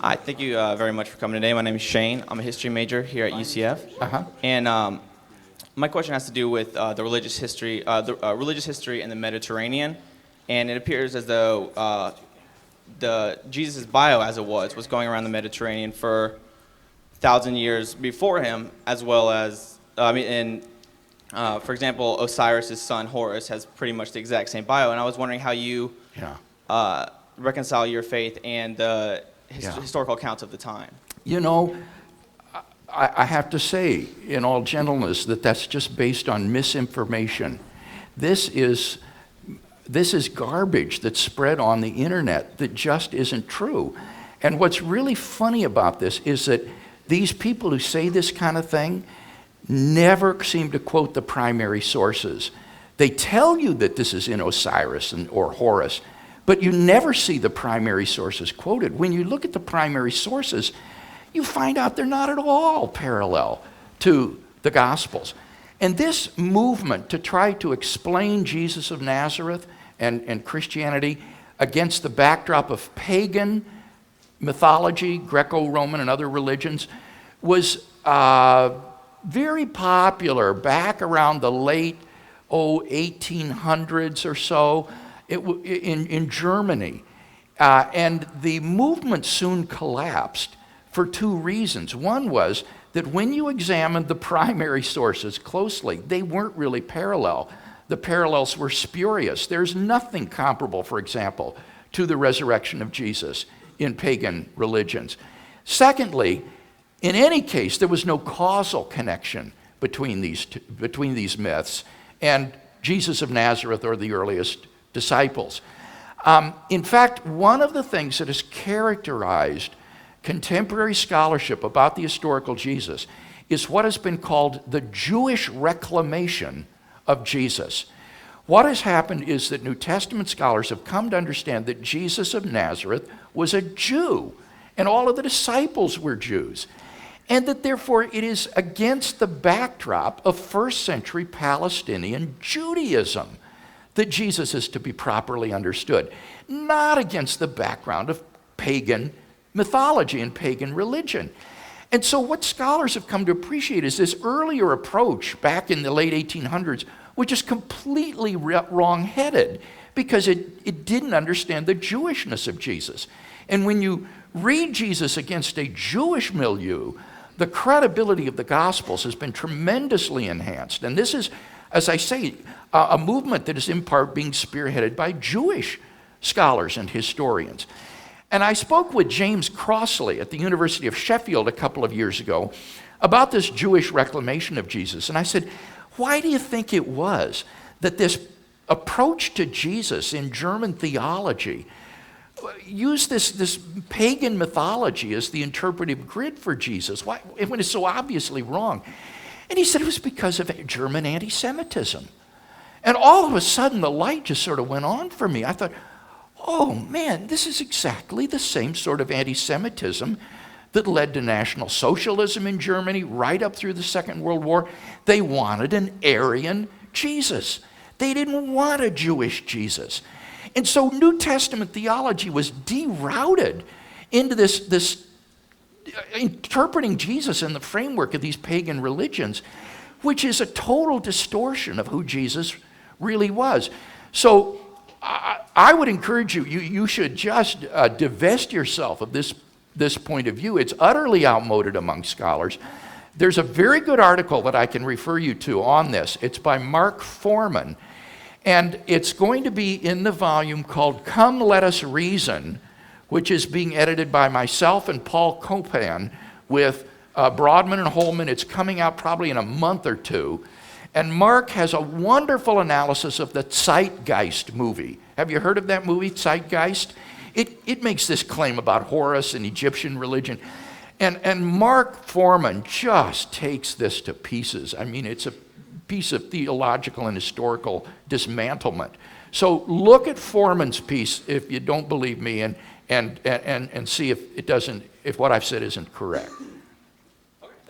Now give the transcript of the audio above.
Hi, thank you very much for coming today. My name is Shane. I'm a history major here at UCF. And my question has to do with the religious history, in the Mediterranean. And it appears as though the Jesus' bio, as it was going around the Mediterranean for 1,000 years before him, as well as, for example, Osiris' son Horus has pretty much the exact same bio. And I was wondering how you reconcile your faith and the historical accounts of the time. You know, I have to say, in all gentleness, that that's just based on misinformation. This is garbage that's spread on the internet that just isn't true. And what's really funny about this is that these people who say this kind of thing never seem to quote the primary sources. They tell you that this is in Osiris or Horus, but you never see the primary sources quoted. When you look at the primary sources, you find out they're not at all parallel to the Gospels. And this movement to try to explain Jesus of Nazareth and Christianity against the backdrop of pagan mythology, Greco-Roman and other religions, was very popular back around the late 1800s or so in Germany. And the movement soon collapsed for two reasons. One was that when you examined the primary sources closely, they weren't really parallel. The parallels were spurious. There's nothing comparable, for example, to the resurrection of Jesus in pagan religions. Secondly, in any case, there was no causal connection between these myths and Jesus of Nazareth or the earliest disciples. In fact, one of the things that has characterized contemporary scholarship about the historical Jesus is what has been called the Jewish reclamation of Jesus. What has happened is that New Testament scholars have come to understand that Jesus of Nazareth was a Jew, and all of the disciples were Jews, and that therefore it is against the backdrop of first century Palestinian Judaism that Jesus is to be properly understood, not against the background of pagan mythology and pagan religion. And so what scholars have come to appreciate is this earlier approach back in the late 1800s, which is completely wrong-headed because it didn't understand the Jewishness of Jesus. And when you read Jesus against a Jewish milieu, the credibility of the Gospels has been tremendously enhanced. And this is, as I say, a movement that is in part being spearheaded by Jewish scholars and historians. And I spoke with James Crossley at the University of Sheffield a couple of years ago about this Jewish reclamation of Jesus. And I said, why do you think it was that this approach to Jesus in German theology used this pagan mythology as the interpretive grid for Jesus? Why, when it's so obviously wrong? And he said it was because of German anti-Semitism. And all of a sudden, the light just sort of went on for me. I thought, oh man, this is exactly the same sort of anti-Semitism that led to National Socialism in Germany right up through the Second World War. They wanted an Aryan Jesus. They didn't want a Jewish Jesus. And so New Testament theology was derouted into this interpreting Jesus in the framework of these pagan religions, which is a total distortion of who Jesus really was. So I would encourage you should just divest yourself of this point of view. It's utterly outmoded among scholars. There's a very good article that I can refer you to on this. It's by Mark Foreman, and it's going to be in the volume called Come Let Us Reason, which is being edited by myself and Paul Copan with Broadman and Holman. It's coming out probably in a month or two. And Mark has a wonderful analysis of the Zeitgeist movie. Have you heard of that movie, Zeitgeist? It makes this claim about Horus and Egyptian religion. And Mark Foreman just takes this to pieces. I mean, it's a piece of theological and historical dismantlement. So look at Foreman's piece if you don't believe me and see if what I've said isn't correct.